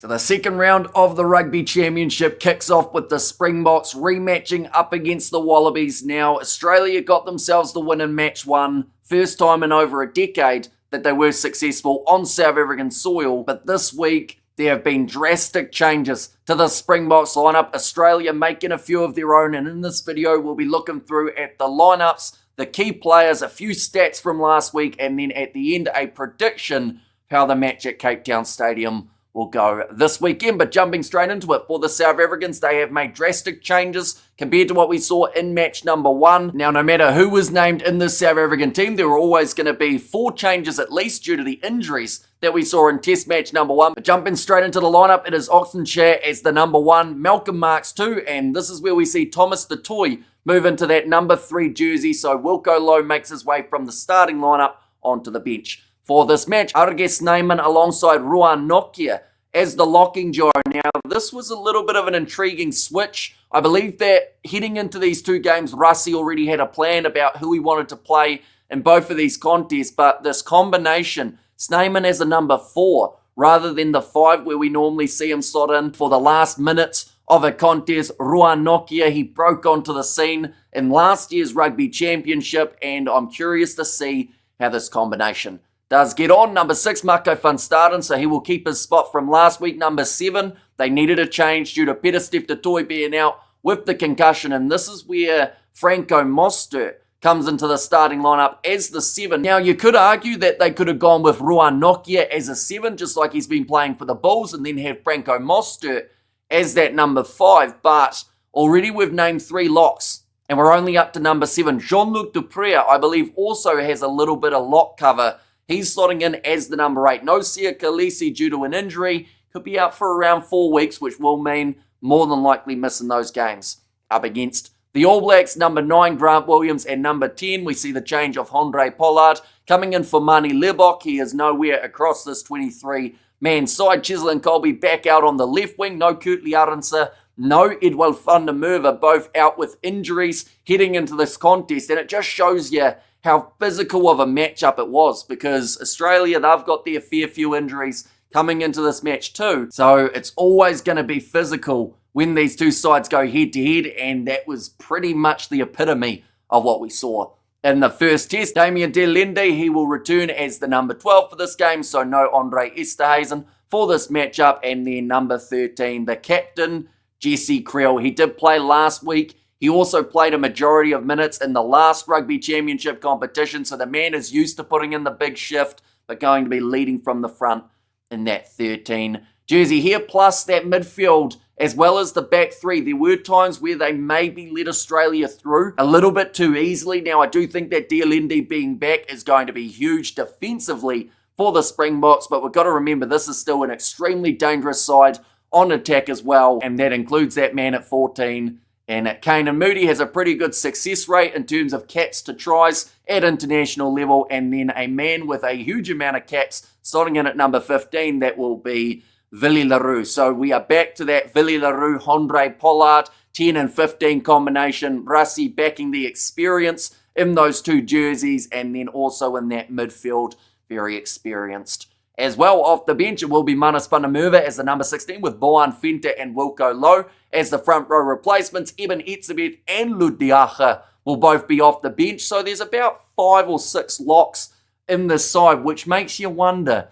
So the second round of the Rugby Championship kicks off with the Springboks rematching up against the Wallabies. Now, Australia got themselves the win in match one, first time in over a decade that they were successful on South African soil. But this week, there have been drastic changes to the Springboks lineup. Australia making a few of their own, and in this video, we'll be looking through at the lineups, the key players, a few stats from last week, and then at the end, a prediction of how the match at Cape Town Stadium will go this weekend. But jumping straight into it, for the South Africans, they have made drastic changes compared to what we saw in match number one. Now, no matter who was named in this South African team, there were always going to be 4 changes at least due to the injuries that we saw in test match number one. But jumping straight into the lineup, it is Oxenshire as the number 1, Malcolm Marx 2, and this is where we see Thomas the Toy move into that number 3 jersey. So Wilco Louw makes his way from the starting lineup onto the bench. For this match, Arge Snyman alongside Ruan Nokia as the locking duo. Now, this was a little bit of an intriguing switch. I believe that heading into these 2 games, Rassie already had a plan about who he wanted to play in both of these contests, but this combination, Snyman as a number 4, rather than the 5 where we normally see him slot in for the last minutes of a contest. Ruan Nokia, he broke onto the scene in last year's Rugby Championship, and I'm curious to see how this combination does get on. Number 6, Marco van Staden, so he will keep his spot from last week. Number 7, they needed a change due to Pieter-Steph du Toit being out with the concussion, and this is where Franco Mostert comes into the starting lineup as the 7. Now, you could argue that they could have gone with Ruan Nokia as a 7, just like he's been playing for the Bulls, and then have Franco Mostert as that number 5, but already we've named 3 locks, and we're only up to number 7. Jean-Luc Dupré, I believe, also has a little bit of lock cover. He's slotting in as the number 8. Nosia Khaleesi, due to an injury, could be out for around 4 weeks, which will mean more than likely missing those games up against the All Blacks. Number 9, Grant Williams, and number 10, we see the change of Handré Pollard coming in for Manie Libbok. He is nowhere across this 23-man side. Cheslin Colby back out on the left wing. No Kurtley Arendse, no Edwald van der Merwe, both out with injuries heading into this contest. And it just shows you how physical of a matchup it was, because Australia, they've got their fair few injuries coming into this match too. So it's always going to be physical when these 2 sides go head to head, and that was pretty much the epitome of what we saw in the first test. Damien de Lende, he will return as the number 12 for this game, so no Andre Esterhuizen for this matchup. And then number 13, the captain, Jesse Kriel. He did play last week. He also played a majority of minutes in the last Rugby Championship competition, so the man is used to putting in the big shift, but going to be leading from the front in that 13 jersey here, plus that midfield as well as the back 3. There were times where they maybe let Australia through a little bit too easily. Now, I do think that de Lende being back is going to be huge defensively for the Springboks, but we've got to remember this is still an extremely dangerous side on attack as well, and that includes that man at 14. And Kanan Moody has a pretty good success rate in terms of caps to tries at international level. And then a man with a huge amount of caps starting in at number 15, that will be Willie le Roux. So we are back to that Willie le Roux, Handré Pollard, 10 and 15 combination. Rassie backing the experience in those 2 jerseys, and then also in that midfield, very experienced as well. Off the bench, it will be Manus van der Merwe as the number 16, with Boan Venter and Wilco Louw as the front row replacements. Eben Etzebeth and Ludiacha will both be off the bench. So there's about 5 or 6 locks in this side, which makes you wonder,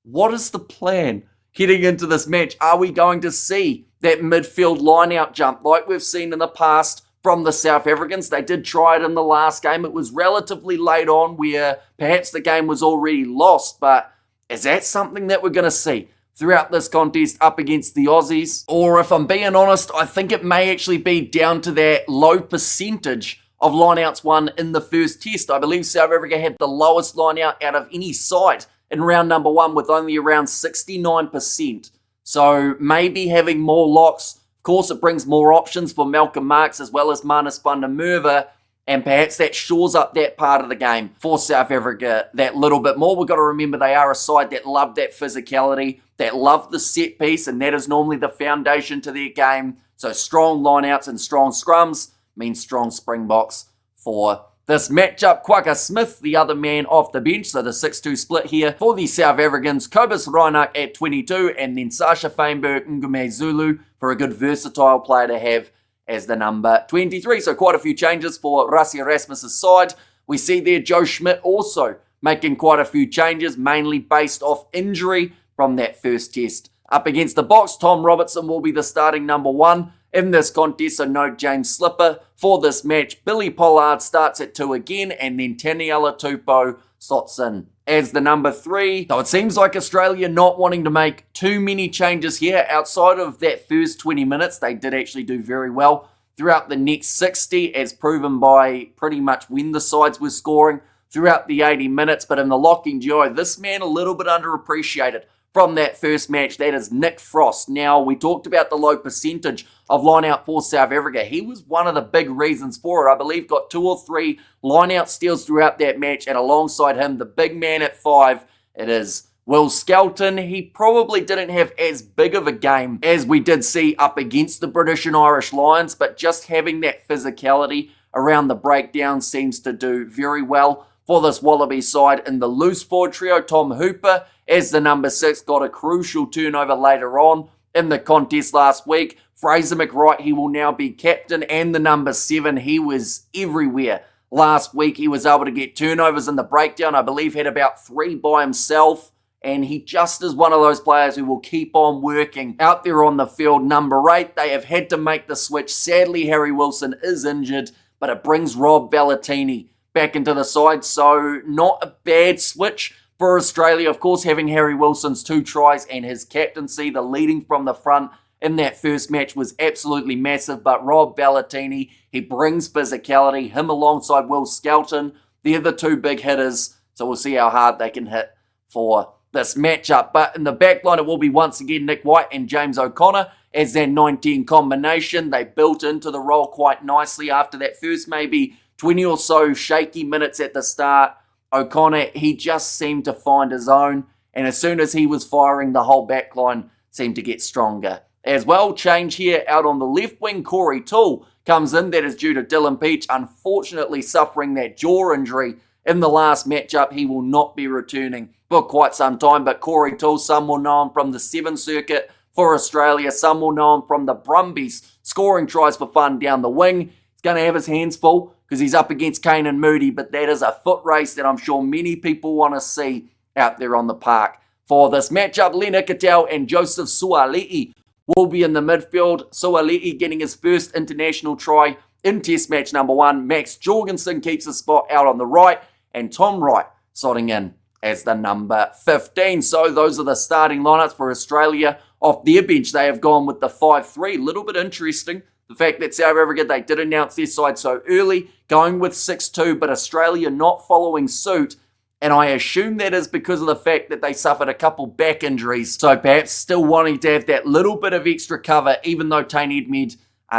what is the plan heading into this match? Are we going to see that midfield line-out jump like we've seen in the past from the South Africans? They did try it in the last game. It was relatively late on where perhaps the game was already lost, but is that something that we're going to see throughout this contest up against the Aussies? Or if I'm being honest, I think it may actually be down to that low percentage of lineouts won in the first test. I believe South Africa had the lowest lineout out of any side in round number 1 with only around 69%. So maybe having more locks, of course it brings more options for Malcolm Marx as well as Manus van der Merwe, and perhaps that shores up that part of the game for South Africa that little bit more. We've got to remember they are a side that love that physicality, that love the set piece, and that is normally the foundation to their game. So strong lineouts and strong scrums means strong Springboks for this matchup. Kwagga Smith, the other man off the bench, so the 6-2 split here for the South Africans. Kobus Reinach at 22, and then Sasha Feinberg, Ngume Zulu for a good versatile player to have as the number 23. So quite a few changes for Rassie Erasmus' side. We see there Joe Schmidt also making quite a few changes, mainly based off injury from that first test. Up against the Boks, Tom Robertson will be the starting number 1 in this contest, so no James Slipper for this match. Billy Pollard starts at 2 again, and then Taniela Tupou slots in as the number 3. So it seems like Australia not wanting to make too many changes here. Outside of that first 20 minutes, they did actually do very well throughout the next 60, as proven by pretty much when the sides were scoring throughout the 80 minutes. But in the locking duo, this man a little bit underappreciated from that first match. That is Nick Frost. Now, we talked about the low percentage of line-out for South Africa. He was one of the big reasons for it. I believe got 2 or 3 line-out steals throughout that match, and alongside him, the big man at 5, it is Will Skelton. He probably didn't have as big of a game as we did see up against the British and Irish Lions, but just having that physicality around the breakdown seems to do very well for this Wallaby side. In the loose forward trio, Tom Hooper as the number 6 got a crucial turnover later on in the contest last week. Fraser McWright, he will now be captain, and the number 7, he was everywhere last week. He was able to get turnovers in the breakdown. I believe had about 3 by himself, and he just is one of those players who will keep on working out there on the field. Number 8, they have had to make the switch. Sadly, Harry Wilson is injured, but it brings Rob Valentini back into the side, so not a bad switch for Australia. Of course, having Harry Wilson's 2 tries and his captaincy, the leading from the front in that first match was absolutely massive, but Rob Valentini, he brings physicality, him alongside Will Skelton, they're the 2 big hitters, so we'll see how hard they can hit for this matchup. But in the back line, it will be once again Nick White and James O'Connor as their 19 combination. They built into the role quite nicely after that first maybe 20 or so shaky minutes at the start. O'Connor, he just seemed to find his own, and as soon as he was firing, the whole back line seemed to get stronger. As well, change here out on the left wing, Corey Toole comes in. That is due to Dylan Peach, unfortunately suffering that jaw injury in the last matchup. He will not be returning for quite some time, but Corey Toole, some will know him from the 7 circuit for Australia, some will know him from the Brumbies, scoring tries for fun down the wing. He's going to have his hands full because he's up against Kane and Moody, but that is a foot race that I'm sure many people want to see out there on the park. For this matchup, Lena Cattell and Joseph Suali'i will be in the midfield. Suali'i getting his first international try in Test match number 1. Max Jorgensen keeps his spot out on the right, and Tom Wright slotting in as the number 15. So those are the starting lineups for Australia. Off their bench, they have gone with the 5-3. A little bit interesting. The fact that South Africa, they did announce their side so early, going with 6-2, but Australia not following suit. And I assume that is because of the fact that they suffered a couple back injuries. So perhaps still wanting to have that little bit of extra cover, even though Tane Edmed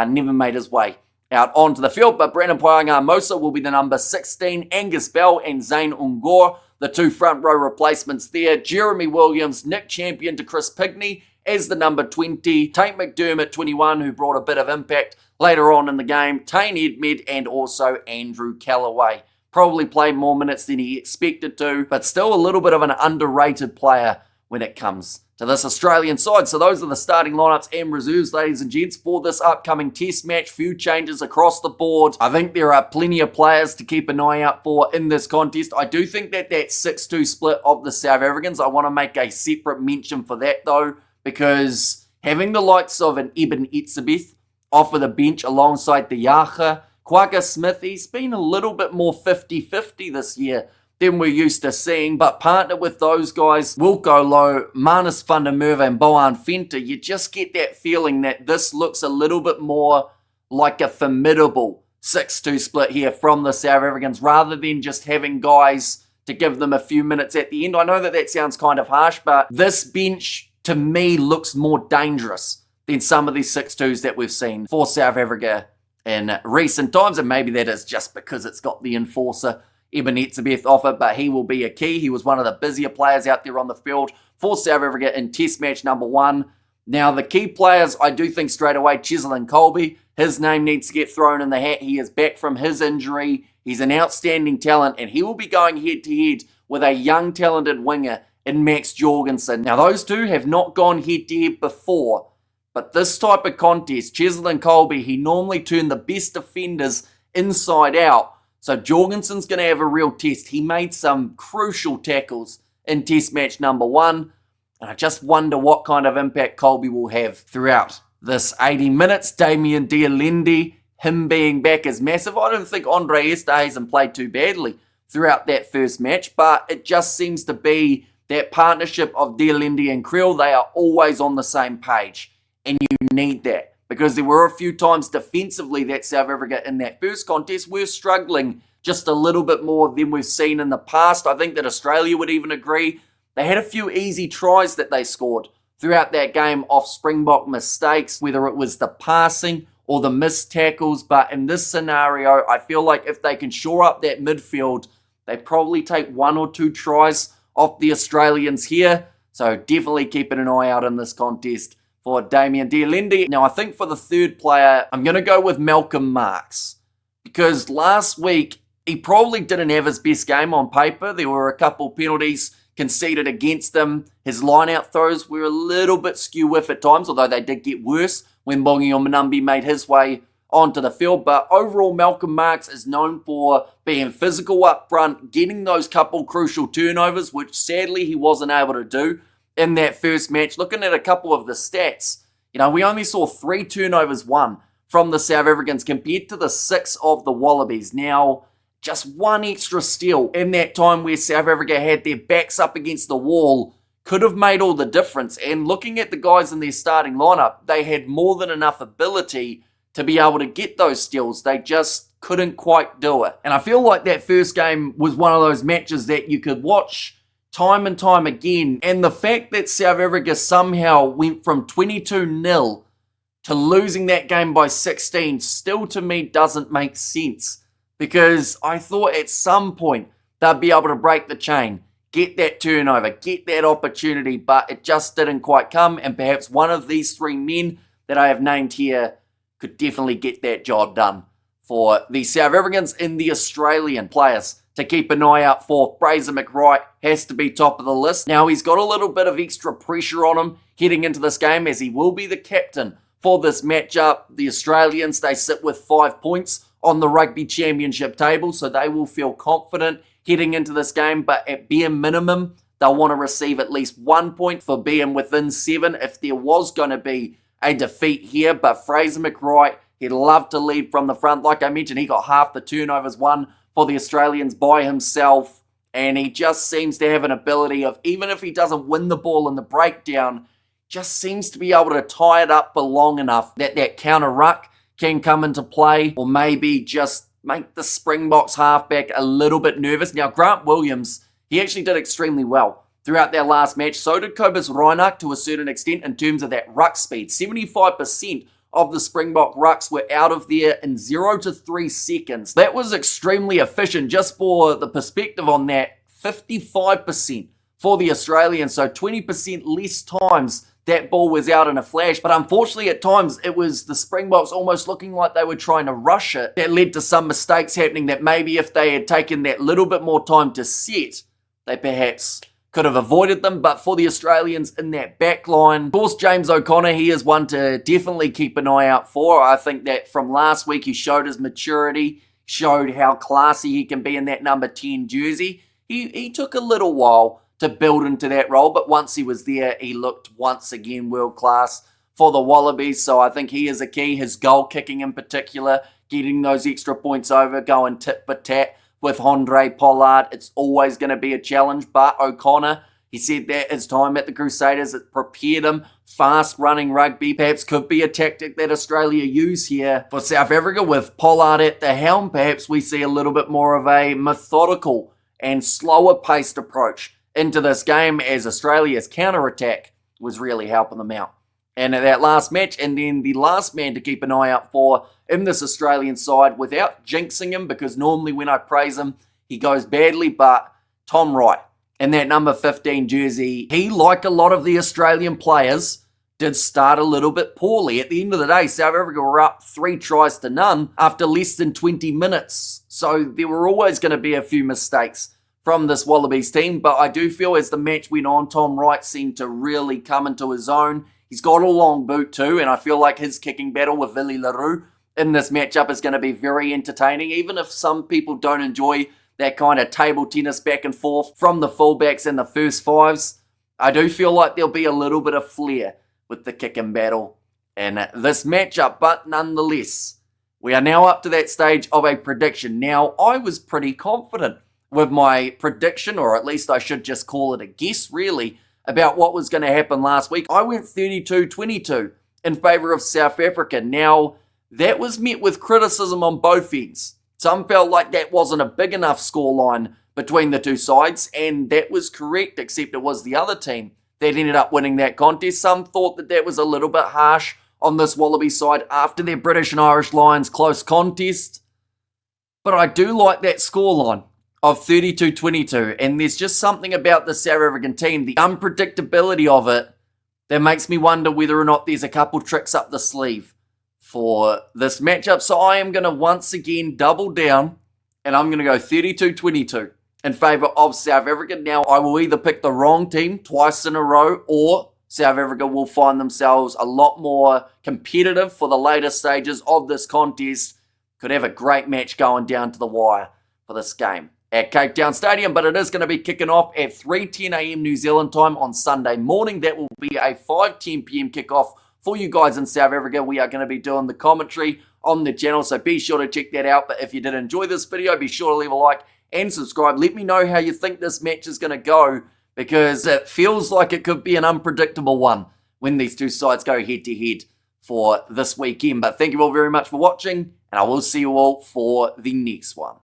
never made his way out onto the field. But Brandon Paenga-Amosa will be the number 16. Angus Bell and Zane Ungor, the 2 front row replacements there. Jeremy Williams, Nick Champion to Chris Pigney as the number 20. Tate McDermott, 21, who brought a bit of impact later on in the game. Tane Edmed and also Andrew Callaway. Probably played more minutes than he expected to, but still a little bit of an underrated player when it comes to this Australian side. So those are the starting lineups and reserves, ladies and gents, for this upcoming Test match. Few changes across the board. I think there are plenty of players to keep an eye out for in this contest. I do think that 6-2 split of the South Africans, I want to make a separate mention for that though, because having the likes of an Eben Etzebeth off of the bench alongside the Yacha, Kwagga Smith, he's been a little bit more 50-50 this year than we're used to seeing, but partnered with those guys, Wilco Low, Manus van der Merwe and Boan Venter, you just get that feeling that this looks a little bit more like a formidable 6-2 split here from the South Africans, rather than just having guys to give them a few minutes at the end. I know that sounds kind of harsh, but this bench, to me, looks more dangerous than some of these 6-2s that we've seen for South Africa in recent times, and maybe that is just because it's got the enforcer Eben Etzebeth off it, but he will be a key. He was one of the busier players out there on the field for South Africa in Test match number 1. Now, the key players, I do think straight away, Cheslin Kolbe, his name needs to get thrown in the hat. He is back from his injury. He's an outstanding talent, and he will be going head-to-head with a young, talented winger in Max Jorgensen. Now, those two have not gone head-to-head before, but this type of contest, Cheslin Kolbe, he normally turned the best defenders inside out. So Jorgensen's going to have a real test. He made some crucial tackles in test match number 1. And I just wonder what kind of impact Kolbe will have throughout this 80 minutes. Damien Dialendi, him being back is massive. I don't think Andre Esterhuizen played too badly throughout that first match, but it just seems to be that partnership of Dialendi and Creel. They are always on the same page, and you need that because there were a few times defensively that South Africa in that first contest were struggling just a little bit more than we've seen in the past. I think that Australia would even agree. They had a few easy tries that they scored throughout that game off Springbok mistakes, whether it was the passing or the missed tackles. But in this scenario, I feel like if they can shore up that midfield, they probably take 1 or 2 tries off the Australians here. So definitely keeping an eye out in this contest for Damien Dialendi. Now, I think for the third player, I'm going to go with Malcolm Marx, because last week, he probably didn't have his best game on paper. There were a couple penalties conceded against him. His line-out throws were a little bit skew-whiff at times, although they did get worse when Bongi Omanambi made his way onto the field. But overall, Malcolm Marx is known for being physical up front, getting those couple crucial turnovers, which sadly he wasn't able to do in that first match. Looking at a couple of the stats, we only saw 3 turnovers won from the South Africans compared to the 6 of the Wallabies. Now, just 1 extra steal in that time where South Africa had their backs up against the wall could have made all the difference. And looking at the guys in their starting lineup, they had more than enough ability to be able to get those steals. They just couldn't quite do it. And I feel like that first game was one of those matches that you could watch time and time again. And the fact that South Africa somehow went from 22-0 to losing that game by 16 still to me doesn't make sense. Because I thought at some point they'd be able to break the chain, get that turnover, get that opportunity, but it just didn't quite come. And perhaps one of these 3 men that I have named here could definitely get that job done for the South Africans. And the Australian players to keep an eye out for. Fraser McReight has to be top of the list. Now, he's got a little bit of extra pressure on him heading into this game, as he will be the captain for this matchup. The Australians, they sit with 5 points on the Rugby Championship table, so they will feel confident heading into this game, but at bare minimum, they'll want to receive at least 1 point for being within 7 if there was going to be a defeat here. But Fraser McReight, he'd love to lead from the front. Like I mentioned, he got half the turnovers won for the Australians by himself, and he just seems to have an ability of, even if he doesn't win the ball in the breakdown, just seems to be able to tie it up for long enough that that counter ruck can come into play, or maybe just make the Springboks halfback a little bit nervous. Now, Grant Williams, he actually did extremely well throughout their last match. So did Cobus Reinach to a certain extent in terms of that ruck speed. 75% of the Springbok rucks were out of there in 0 to 3 seconds. That was extremely efficient. Just for the perspective on that, 55% for the Australians, so 20% less times that ball was out in a flash. But unfortunately, at times, it was the Springboks almost looking like they were trying to rush it. That led to some mistakes happening that maybe if they had taken that little bit more time to set, they perhaps could have avoided them. But for the Australians in that back line, of course, James O'Connor, he is one to definitely keep an eye out for. I think that from last week, he showed his maturity, showed how classy he can be in that number 10 jersey. He took a little while to build into that role, but once he was there, he looked once again world class for the Wallabies. So I think he is a key. His goal kicking in particular, getting those extra points over, going tit for tat with Andre Pollard. It's always going to be a challenge, but O'Connor, he said that his time at the Crusaders, it prepared him. Fast running rugby perhaps could be a tactic that Australia use here for South Africa. With Pollard at the helm, perhaps we see a little bit more of a methodical and slower paced approach into this game, as Australia's counter-attack was really helping them out. And at that last match, and then the last man to keep an eye out for in this Australian side, without jinxing him, because normally when I praise him, he goes badly, but Tom Wright in that number 15 jersey, he, like a lot of the Australian players, did start a little bit poorly. At the end of the day, South Africa were up 3 tries to none after less than 20 minutes. So there were always going to be a few mistakes from this Wallabies team, but I do feel as the match went on, Tom Wright seemed to really come into his own. He's got a long boot too, and I feel like his kicking battle with Willie Leroux in this matchup is going to be very entertaining, even if some people don't enjoy that kind of table tennis back and forth from the fullbacks and the first fives. I do feel like there'll be a little bit of flair with the kicking battle in this matchup, but nonetheless, we are now up to that stage of a prediction. Now, I was pretty confident with my prediction, or at least I should just call it a guess, really, about what was going to happen last week. I went 32-22 in favour of South Africa. Now, that was met with criticism on both ends. Some felt like that wasn't a big enough scoreline between the two sides, and that was correct, except it was the other team that ended up winning that contest. Some thought that that was a little bit harsh on this Wallaby side after their British and Irish Lions close contest. But I do like that scoreline of 32-22, and there's just something about the South African team, the unpredictability of it, that makes me wonder whether or not there's a couple tricks up the sleeve for this matchup. So I am going to once again double down, and I'm going to go 32-22 in favour of South Africa. Now, I will either pick the wrong team twice in a row, or South Africa will find themselves a lot more competitive for the later stages of this contest. Could have a great match going down to the wire for this game at Cape Town Stadium, but it is going to be kicking off at 3:10 a.m. New Zealand time on Sunday morning. That will be a 5:10 p.m. kickoff for you guys in South Africa. We are going to be doing the commentary on the channel, so be sure to check that out. But if you did enjoy this video, be sure to leave a like and subscribe. Let me know how you think this match is going to go, because it feels like it could be an unpredictable one when these two sides go head-to-head for this weekend. But thank you all very much for watching, and I will see you all for the next one.